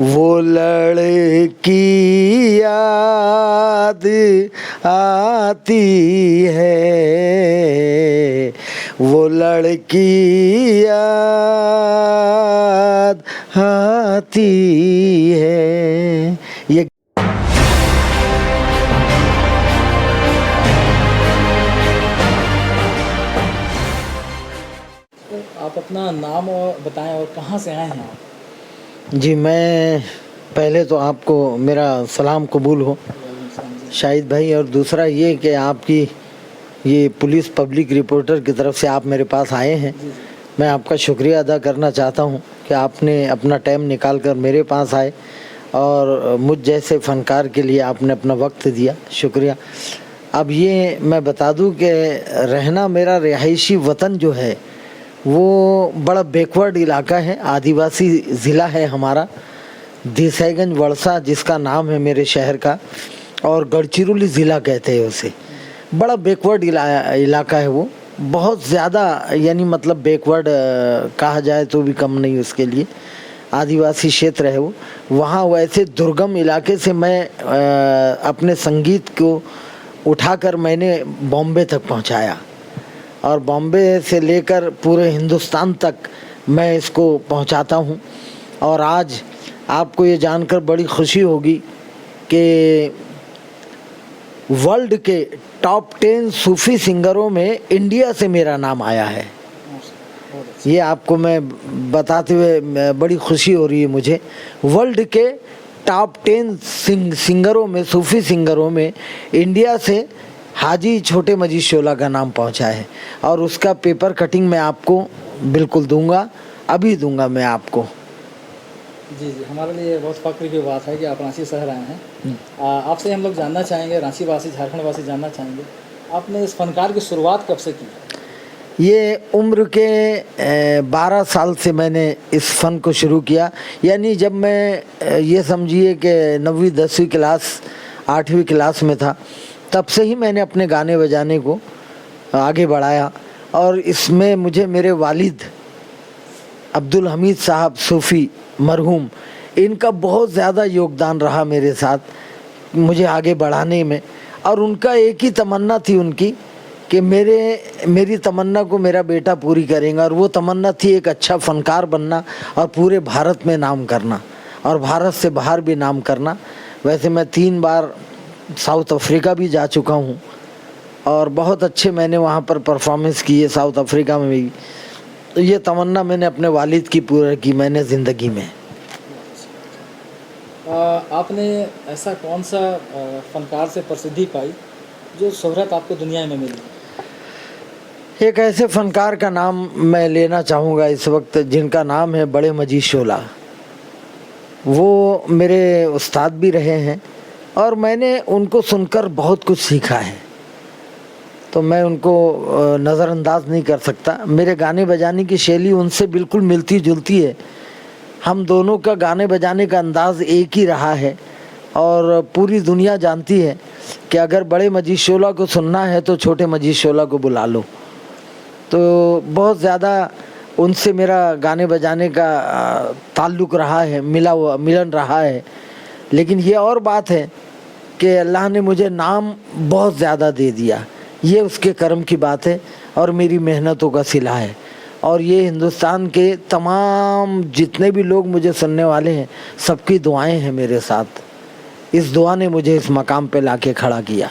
वो लड़की याद आती है, वो लड़की याद आती है। ये आप अपना नाम और बताएं और कहाँ से आए हैं आप? जी, मैं पहले तो आपको मेरा सलाम कबूल हो शाहिद भाई, और दूसरा ये कि आपकी ये पुलिस पब्लिक रिपोर्टर की तरफ से आप मेरे पास आए हैं। मैं आपका शुक्रिया अदा करना चाहता हूँ कि आपने अपना टाइम निकाल कर मेरे पास आए और मुझ जैसे फ़नकार के लिए आपने अपना वक्त दिया, शुक्रिया। अब ये मैं बता दूँ कि रहना मेरा रिहायशी वतन जो है वो बड़ा बैकवर्ड इलाका है, आदिवासी ज़िला है हमारा, देसाईगंज वड़सा जिसका नाम है मेरे शहर का, और गढ़चिरौली ज़िला कहते हैं उसे। बड़ा बैकवर्ड इलाका है वो, बहुत ज़्यादा, यानी मतलब बैकवर्ड कहा जाए तो भी कम नहीं उसके लिए, आदिवासी क्षेत्र है वो। वहाँ वैसे दुर्गम इलाके से मैं अपने संगीत को उठाकर मैंने बॉम्बे तक पहुँचाया, और बॉम्बे से लेकर पूरे हिंदुस्तान तक मैं इसको पहुंचाता हूं। और आज आपको ये जानकर बड़ी खुशी होगी कि वर्ल्ड के टॉप 10 सूफ़ी सिंगरों में इंडिया से मेरा नाम आया है। ये आपको मैं बताते हुए बड़ी खुशी हो रही है मुझे। वर्ल्ड के टॉप 10 सिंगरों में, सूफ़ी सिंगरों में इंडिया से हाजी छोटे मजीद शोला का नाम पहुंचा है, और उसका पेपर कटिंग मैं आपको बिल्कुल दूंगा, अभी दूंगा मैं आपको। जी, हमारे लिए बहुत फ़ख्र की बात है कि आप रांची शहर आए हैं। आपसे हम लोग जानना चाहेंगे, रांची वासी, झारखंड वासी जानना चाहेंगे, आपने इस फनकार की शुरुआत कब से की? ये उम्र के 12 साल से मैंने इस फ़न को शुरू किया, यानी जब मैं ये समझिए कि 9वीं 10वीं क्लास 8वीं क्लास में था, तब से ही मैंने अपने गाने बजाने को आगे बढ़ाया। और इसमें मुझे मेरे वालिद अब्दुल हमीद साहब सूफ़ी मरहूम, इनका बहुत ज़्यादा योगदान रहा मेरे साथ, मुझे आगे बढ़ाने में। और उनका एक ही तमन्ना थी उनकी कि मेरी तमन्ना को मेरा बेटा पूरी करेगा, और वो तमन्ना थी एक अच्छा फ़नकार बनना और पूरे भारत में नाम करना, और भारत से बाहर भी नाम करना। वैसे मैं 3 बार साउथ अफ्रीका भी जा चुका हूँ, और बहुत अच्छे मैंने वहाँ पर परफॉर्मेंस की है साउथ अफ्रीका में भी। तो ये तमन्ना मैंने अपने वालिद की पूरी की मैंने ज़िंदगी में। आपने ऐसा कौन सा फ़नकार से प्रसिद्धि पाई जो शोहरत आपको दुनिया में मिली? एक ऐसे फ़नकार का नाम मैं लेना चाहूँगा इस वक्त, जिनका नाम है बड़े मजीद शोला। वो मेरे उस्ताद भी रहे हैं, और मैंने उनको सुनकर बहुत कुछ सीखा है, तो मैं उनको नज़रअंदाज नहीं कर सकता। मेरे गाने बजाने की शैली उनसे बिल्कुल मिलती जुलती है, हम दोनों का गाने बजाने का अंदाज़ एक ही रहा है, और पूरी दुनिया जानती है कि अगर बड़े मजीद शोला को सुनना है तो छोटे मजीद शोला को बुला लो। तो बहुत ज़्यादा उनसे मेरा गाने बजाने का ताल्लुक़ रहा है, मिलन रहा है। लेकिन ये और बात है कि अल्लाह ने मुझे नाम बहुत ज़्यादा दे दिया, ये उसके कर्म की बात है और मेरी मेहनतों का सिला है। और ये हिंदुस्तान के तमाम जितने भी लोग मुझे सुनने वाले हैं, सबकी दुआएं हैं मेरे साथ। इस दुआ ने मुझे इस मकाम पे लाके खड़ा किया।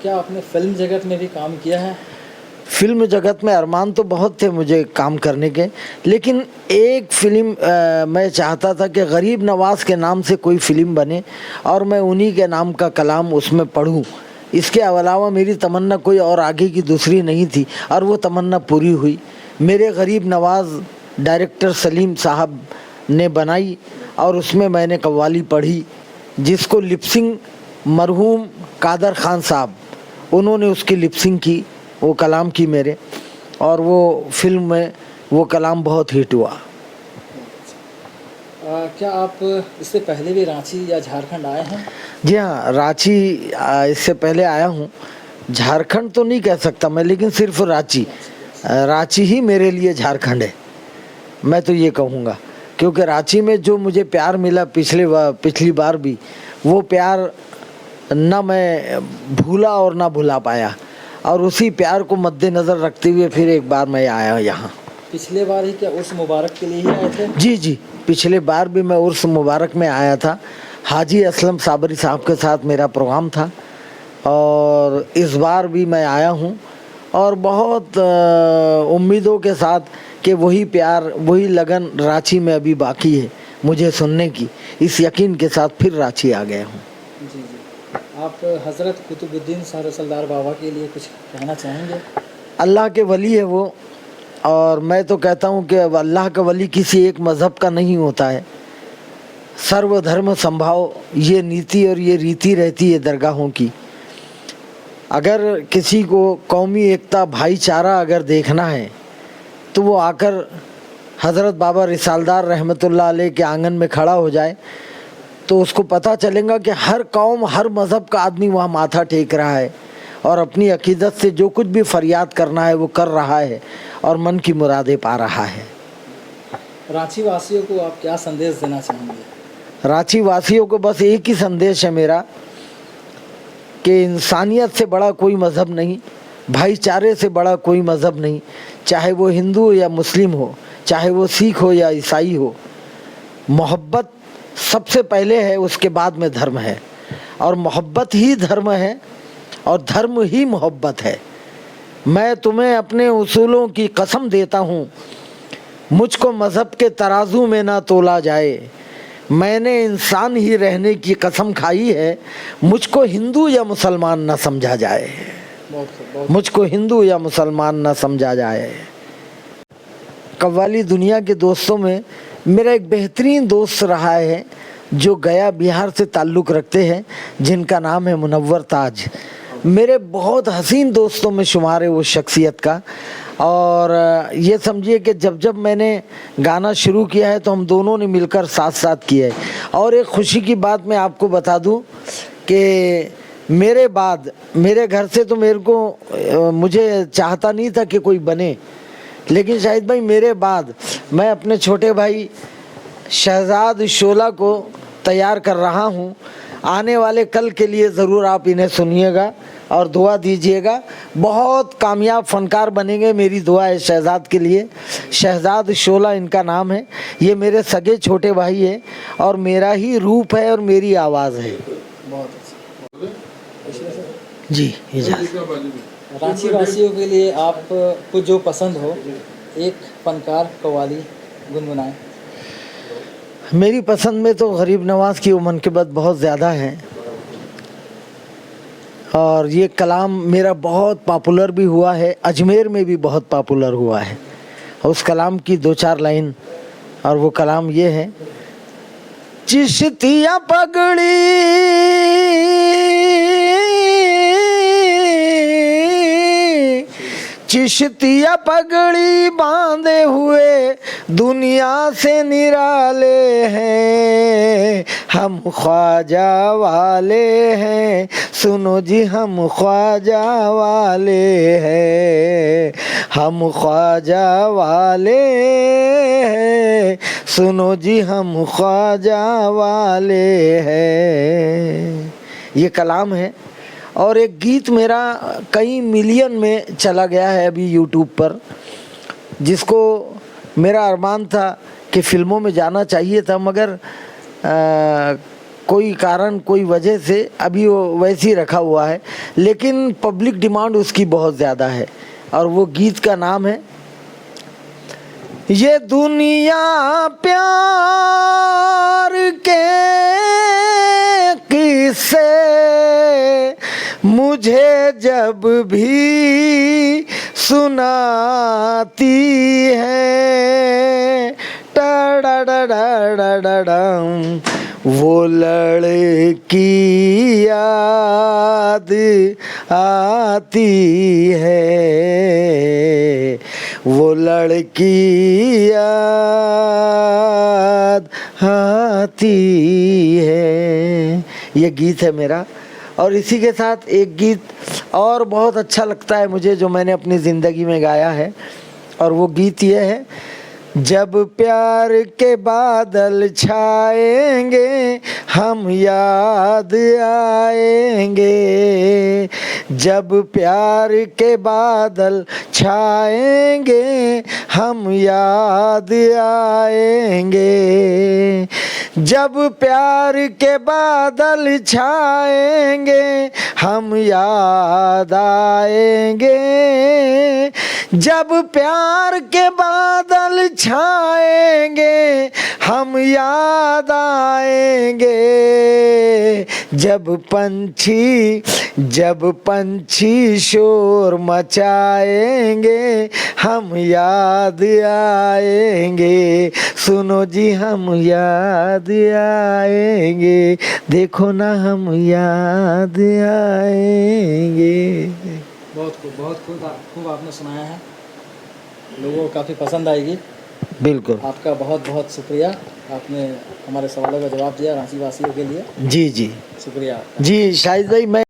क्या आपने फिल्म जगत में भी काम किया है? फिल्म जगत में अरमान तो बहुत थे मुझे काम करने के, लेकिन एक फ़िल्म मैं चाहता था कि गरीब नवाज़ के नाम से कोई फ़िल्म बने और मैं उन्हीं के नाम का कलाम उसमें पढ़ूं। इसके अलावा मेरी तमन्ना कोई और आगे की दूसरी नहीं थी, और वो तमन्ना पूरी हुई। मेरे गरीब नवाज़ डायरेक्टर सलीम साहब ने बनाई, और उसमें मैंने कव्वाली पढ़ी, जिसको लिपसिंग मरहूम कादर ख़ान साहब, उन्होंने उसकी लिपसिंग की, वो कलाम की मेरे, और वो फिल्म में वो कलाम बहुत हिट हुआ। क्या आप इससे पहले भी रांची या झारखंड आए हैं? जी हाँ, रांची इससे पहले आया हूँ, झारखंड तो नहीं कह सकता मैं, लेकिन सिर्फ रांची ही मेरे लिए झारखंड है, मैं तो ये कहूँगा। क्योंकि रांची में जो मुझे प्यार मिला पिछली बार भी, वो प्यार ना मैं भूला और ना भुला पाया, और उसी प्यार को मद्देनज़र रखते हुए फिर एक बार मैं आया यहाँ। पिछले बार ही क्या उर्स मुबारक के लिए ही आए थे? जी जी, पिछले बार भी मैं उर्स मुबारक में आया था। हाजी असलम साबरी साहब के साथ मेरा प्रोग्राम था, और इस बार भी मैं आया हूँ, और बहुत उम्मीदों के साथ कि वही प्यार वही लगन रांची में अभी बाकी है मुझे सुनने की, इस यकीन के साथ फिर रांची आ गया हूँ। जी जी, आप हज़रत कुतुबुद्दीन शाह रसलदार बाबा के लिए कुछ कहना चाहेंगे? अल्लाह के वली है वो, और मैं तो कहता हूँ कि अल्लाह का वली किसी एक मज़हब का नहीं होता है। सर्वधर्म संभाव ये नीति और ये रीति रहती है दरगाहों की। अगर किसी को कौमी एकता भाईचारा अगर देखना है तो वो आकर हज़रत बाबा रिसालदार रहमतुल्लाह अलैह के आंगन में खड़ा हो जाए, तो उसको पता चलेगा कि हर कौम हर मज़हब का आदमी वहाँ माथा टेक रहा है और अपनी अकीदत से जो कुछ भी फरियाद करना है वो कर रहा है और मन की मुरादें पा रहा है। रांची वासियों को आप क्या संदेश देना चाहेंगे? रांची वासियों को बस एक ही संदेश है मेरा कि इंसानियत से बड़ा कोई मज़हब नहीं, भाईचारे से बड़ा कोई मज़हब नहीं, चाहे वो हिंदू या मुस्लिम हो, चाहे वो सिख हो या ईसाई हो। मोहब्बत सबसे पहले है, उसके बाद में धर्म है, और मोहब्बत ही धर्म है और धर्म ही मोहब्बत है। मैं तुम्हें अपने उसूलों की कसम देता हूँ, मुझको मज़हब के तराजू में ना तोला जाए। मैंने इंसान ही रहने की कसम खाई है, मुझको हिंदू या मुसलमान ना समझा जाए। मुझको हिंदू या मुसलमान ना समझा जाए। कव्वाली दुनिया के दोस्तों में मेरा एक बेहतरीन दोस्त रहा है जो गया बिहार से ताल्लुक़ रखते हैं, जिनका नाम है मुनव्वर ताज। मेरे बहुत हसीन दोस्तों में शुमार है वो शख्सियत का। और ये समझिए कि जब जब मैंने गाना शुरू किया है तो हम दोनों ने मिलकर साथ साथ किया है। और एक ख़ुशी की बात मैं आपको बता दूं कि मेरे बाद मेरे घर से तो मुझे चाहता नहीं था कि कोई बने, लेकिन शाहिद भाई मेरे बाद मैं अपने छोटे भाई शहजाद शोला को तैयार कर रहा हूँ। आने वाले कल के लिए ज़रूर आप इन्हें सुनिएगा और दुआ दीजिएगा। बहुत कामयाब फ़नकार बनेंगे, मेरी दुआ है शहजाद के लिए। शहजाद शोला इनका नाम है। ये मेरे सगे छोटे भाई है और मेरा ही रूप है और मेरी आवाज़ है। बहुत अच्छा जी इजाज़त। रांची वासियों के लिए आपको जो पसंद हो एक फनकार कव्वाली गुनगुनाएं। मेरी पसंद में तो गरीब नवाज़ की वो मनक़िबत बहुत ज़्यादा है, और ये कलाम मेरा बहुत पॉपुलर भी हुआ है, अजमेर में भी बहुत पॉपुलर हुआ है। उस कलाम की 2-4 लाइन, और वो कलाम ये है। चिश्तिया पगड़ी चिश्तिया पगड़ी बांधे हुए दुनिया से निराले हैं, हम ख्वाजा वाले हैं, सुनो जी हम ख्वाजा वाले हैं, हम ख्वाजा वाले हैं, सुनो जी हम ख्वाजा वाले हैं। ये कलाम है। और एक गीत मेरा कई मिलियन में चला गया है अभी यूट्यूब पर, जिसको मेरा अरमान था कि फ़िल्मों में जाना चाहिए था, मगर कोई कारण कोई वजह से अभी वो वैसे ही रखा हुआ है, लेकिन पब्लिक डिमांड उसकी बहुत ज़्यादा है। और वो गीत का नाम है ये दुनिया प्यार के किस्से मुझे जब भी सुनाती है, टडडडडडडम वो लड़की याद आती है, वो लड़की याद आती है। ये गीत है मेरा। और इसी के साथ एक गीत और बहुत अच्छा लगता है मुझे, जो मैंने अपनी ज़िंदगी में गाया है, और वो गीत ये है। जब प्यार के बादल छाएंगे हम याद आएंगे, जब प्यार के बादल छाएंगे हम याद आएंगे, जब प्यार के बादल छाएंगे हम याद आएंगे, जब प्यार के बादल छाएंगे हम याद आएंगे, जब पंछी शोर मचाएंगे हम याद आएंगे, सुनो जी हम याद आएंगे, देखो ना हम याद आएंगे। बहुत खूब आपने सुनाया है, लोगों को काफ़ी पसंद आएगी। बिल्कुल, आपका बहुत बहुत शुक्रिया, आपने हमारे सवालों का जवाब दिया रांची वासियों के लिए। जी जी शुक्रिया आपका। जी शाहिद भाई, मैं